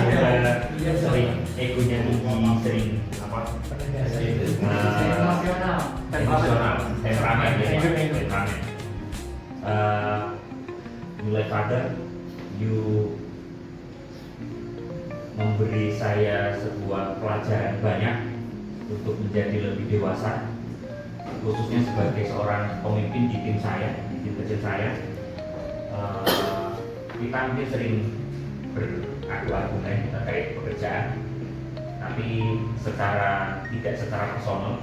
sering egonya tinggi, sering apa? Emosional, temperamen. Mulai father, you memberi saya sebuah pelajaran banyak untuk menjadi lebih dewasa, khususnya sebagai seorang pemimpin di tim saya, di tim kecil saya. Kita mungkin sering beradu argumen terkait pekerjaan, tapi tidak secara personal.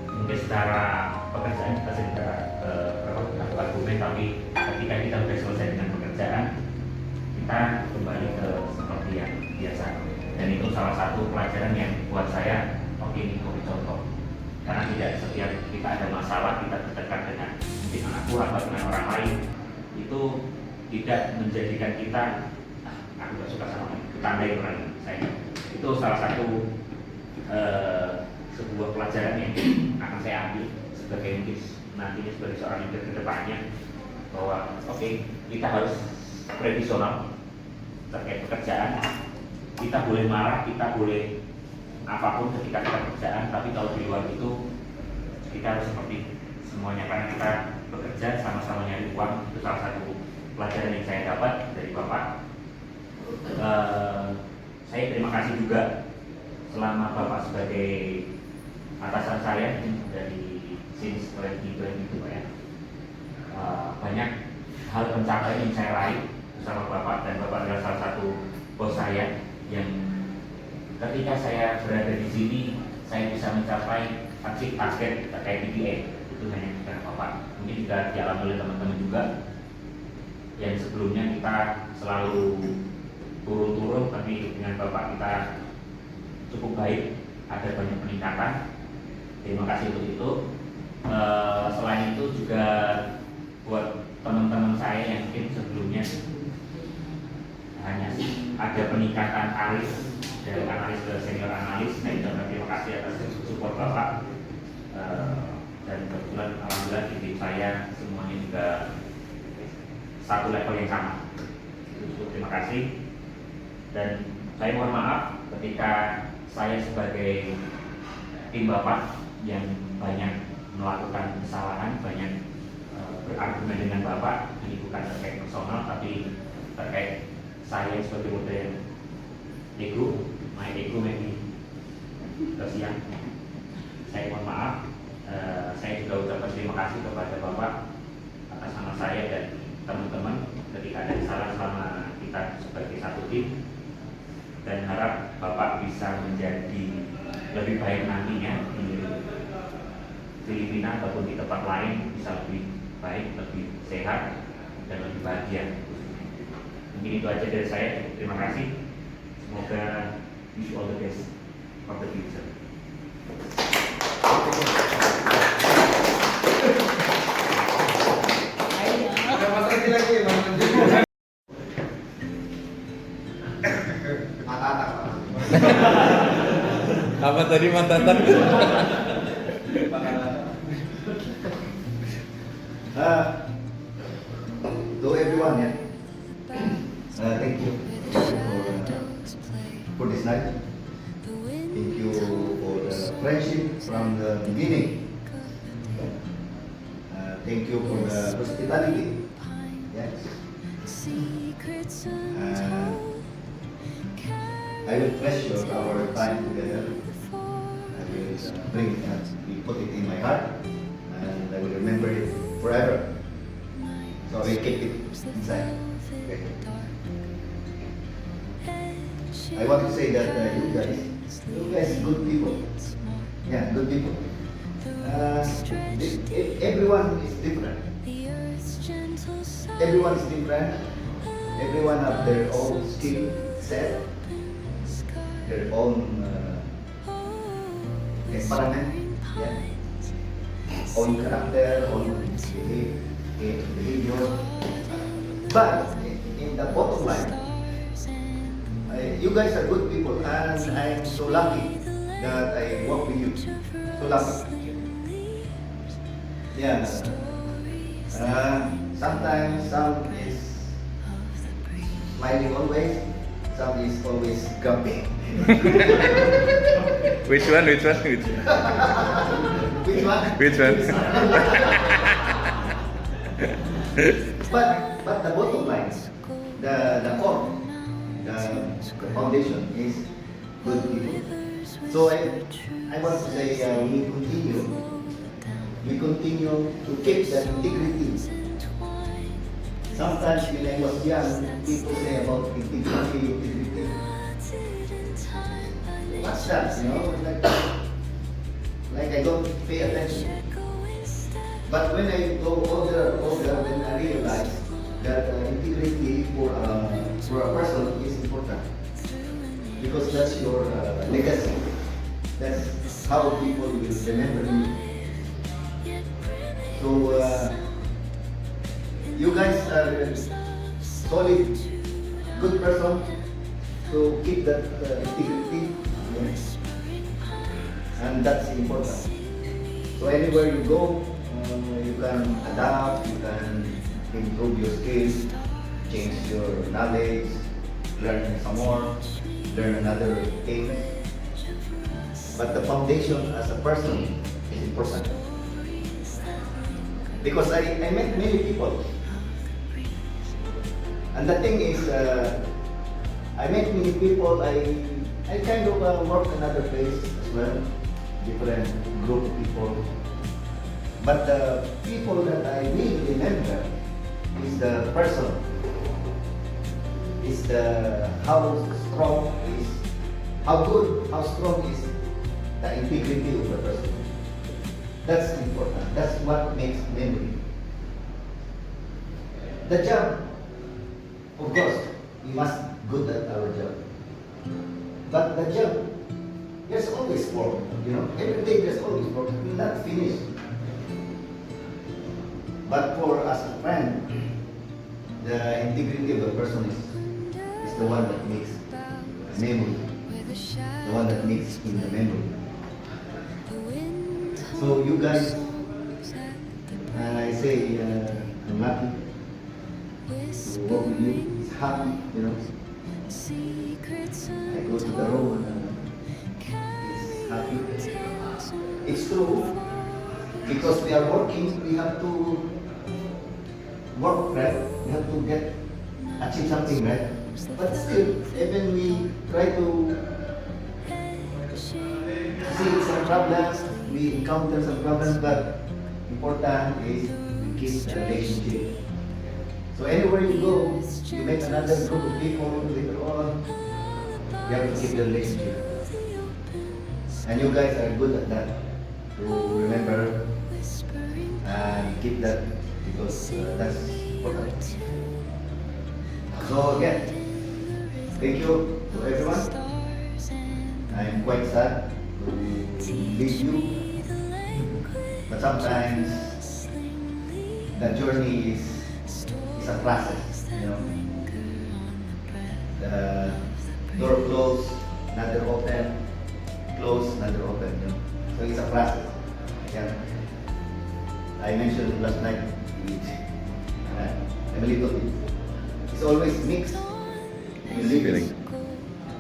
Mungkin secara pekerjaan kita sering beradu argumen, tapi ketika kita sudah selesai dengan pekerjaan, kita kembali ke seperti yang biasa. Dan itu salah satu pelajaran yang buat saya, oke, ini contoh. Karena tidak setiap kita ada masalah, kita bertengkar dengan mungkin anak buah atau dengan orang lain, itu tidak menjadikan kita aku gak suka sama ini, tandai orang saya. Itu salah satu sebuah pelajaran yang akan saya ambil sebagai mungkin nantinya sebagai seorang leader ke depannya, bahwa oke, kita harus profesional terkait pekerjaan. Kita boleh marah, kita boleh apapun ketika kita pekerjaan, tapi kalau di luar itu kita harus seperti semuanya, karena kita bekerja sama-sama nyari uang. Itu salah satu pelajaran yang saya dapat dari Bapak. Saya terima kasih juga selama Bapak sebagai atasan saya dari since 2020 Pak ya. Banyak hal pencapaian yang saya raih bersama Bapak, dan Bapak adalah salah satu bos saya yang ketika saya berada di sini saya bisa mencapai target terkait KPI. Itu hanya karena Bapak. Mungkin juga dialami oleh teman-teman juga yang sebelumnya kita selalu turun-turun, tapi dengan Bapak kita cukup baik, ada banyak peningkatan. Terima kasih untuk itu. Selain itu juga buat teman-teman saya yang mungkin sebelumnya hanya ada peningkatan karir dari analis ke senior analis. Saya ucapkan terima kasih atas support Bapak. Dan kebetulan alhamdulillah di tim saya semuanya juga satu level yang sama. Terima kasih. Dan saya mohon maaf ketika saya sebagai tim Bapak yang banyak melakukan kesalahan, banyak berargumen dengan Bapak. Ini bukan terkait personal, tapi terkait saya sebagai model ego, my ego maybe tersiang. Saya mohon maaf. Saya juga ucapkan terima kasih kepada Bapak atas nama saya dan teman-teman ketika ada kesalahan selama kita sebagai satu tim, dan harap Bapak bisa menjadi lebih baik nantinya di Filipina ataupun di tempat lain, bisa lebih baik, lebih sehat dan lebih bahagia. Mungkin itu aja dari saya. Terima kasih. Semoga wish you all the best for the future. Apa tadi mantan? To everyone, yeah. Thank you for this night. Thank you for the friendship from the beginning. Thank you for the hospitality. Yes. I will treasure our time together. I will put it in my heart, and I will remember it forever. So I will keep it inside. Okay. I want to say that you guys good people. Yeah, good people. Everyone is different. Everyone is different. Everyone have their own skill set, their own temperament, yeah, own character, own behavior. But in the bottom line, you guys are good people, and I'm so lucky that I work with you. So lucky. Yeah. Sometimes some is smiling always, some is always grumpy. Which one? Which one? Which one? But the bottom line, the core, the foundation is good people. So I want to say we continue to keep that integrity. Sometimes when I was young, people say about integrity. What's that? You know, like I don't pay attention. But when I go older, then I realize that integrity for a person is important, because that's your legacy. That's how people will remember you. So you guys are solid, good person. So keep that integrity, yes. And that's important. So anywhere you go, you can adapt, you can improve your skills, change your knowledge, learn some more, learn another thing. But the foundation as a person is important. Because I met many people. And the thing is, I met many people, I kind of work another place as well, different group of people. But the people that I really remember is the person, is how strong is, how good, how strong is the integrity of the person. That's important. That's what makes memory. The job, of course, we must good at our job. But the job, there's always work. You know, every day there's always work. We're not finished. But for as a friend, the integrity of the person is the one that makes memory, the one that makes in the memory. So you guys, and I say I'm happy to work with you. It's happy, you know. I go to the room and it's happy. It's true, because we are working, we have to work, right? We have to achieve something, right? But still, even we try to see some problems, we encounter some problems, but important is we keep the relationship. So anywhere you go, you meet another group of people later on, you have to keep the relationship. And you guys are good at that, to remember and keep that, because that's important. So again, thank you to everyone. I'm quite sad to leave you, but sometimes the journey is a process, you know. The door closed, another open, close, another open, you know. So it's a process. Yeah. I mentioned last night with Emily told me, it's always mixed. You live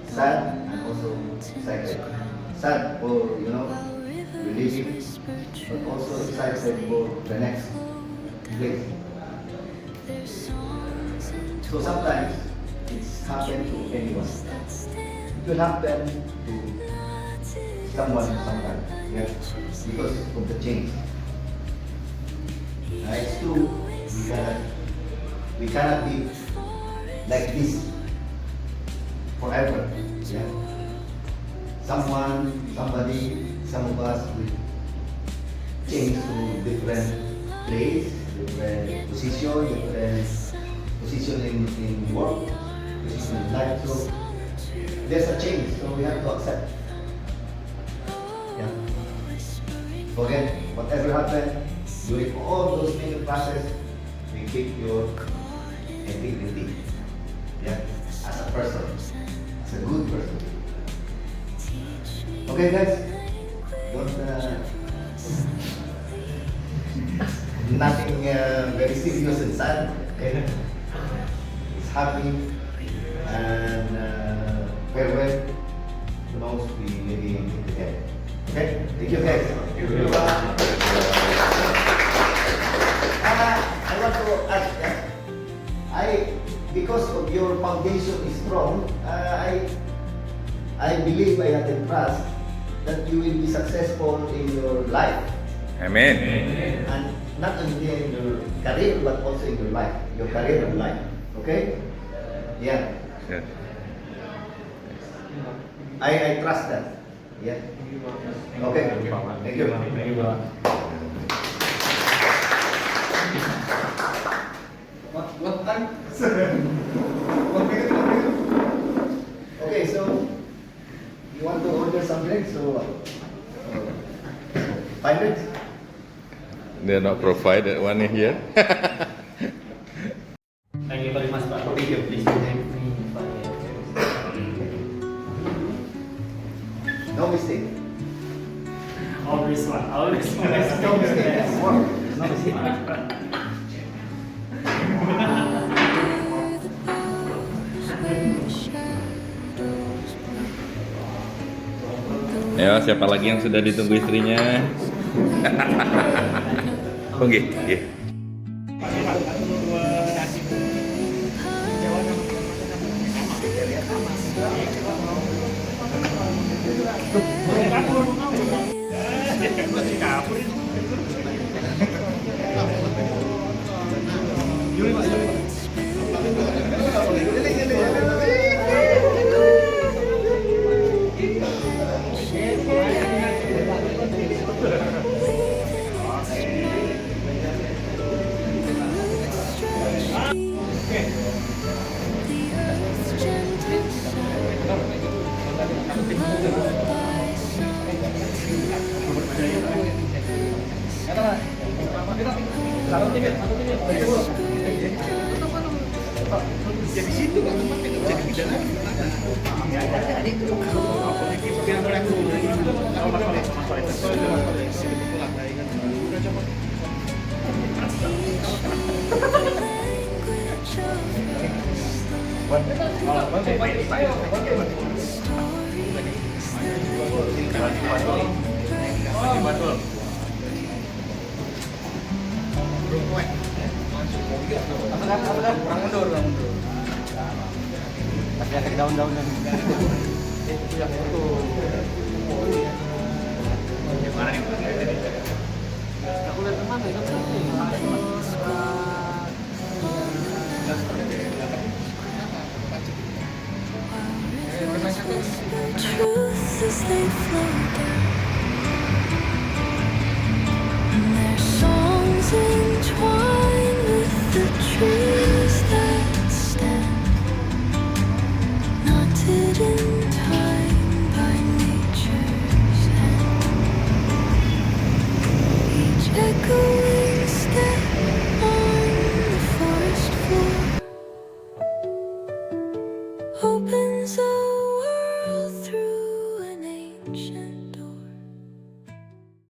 sad and also excited. Sad for, you know, relieving, but also excited for the next place. So sometimes it's happened to anyone. It will happen to someone sometimes, yeah, because of the change. It's true, we cannot be like this forever. Yeah. Somebody, some of us will change to different place, different position in work, position in life. So there's a change, so we have to accept. Yeah. Forget whatever happened during all those many process, we keep your integrity. Yeah, as a person, as a good person. Okay, guys, don't nothing very serious and sad. Okay, it's happy and farewell. Who knows, we maybe meet again. Okay, thank you, guys. Thank you. I want to ask, because of your foundation is strong, I believe, I have the trust that you will be successful in your life. Amen. And not only in your career, but also in your life, your career and life. Okay? Yeah. Yes. I trust that. Yeah. Okay. Thank you. Thank you, Pak. What time? 1 minute. Okay, so you want to order some drinks, so 5 minutes? They're not provided one here. Thank you very much, Pak. Thank you. Please thank me, Pak. No mistake. Always one. Always one. No mistake. No mistake. Ya, siapa lagi yang sudah ditunggu istrinya? Oke, oke. Jadi situ kan tempatnya. Tapi ada daun-daun dan itu yang foto. Gimana nih? Aku lihat kemana ya? Truth as they flow down, and their songs entwine with the trees that stand, knotted in time by nature's hand. Each echo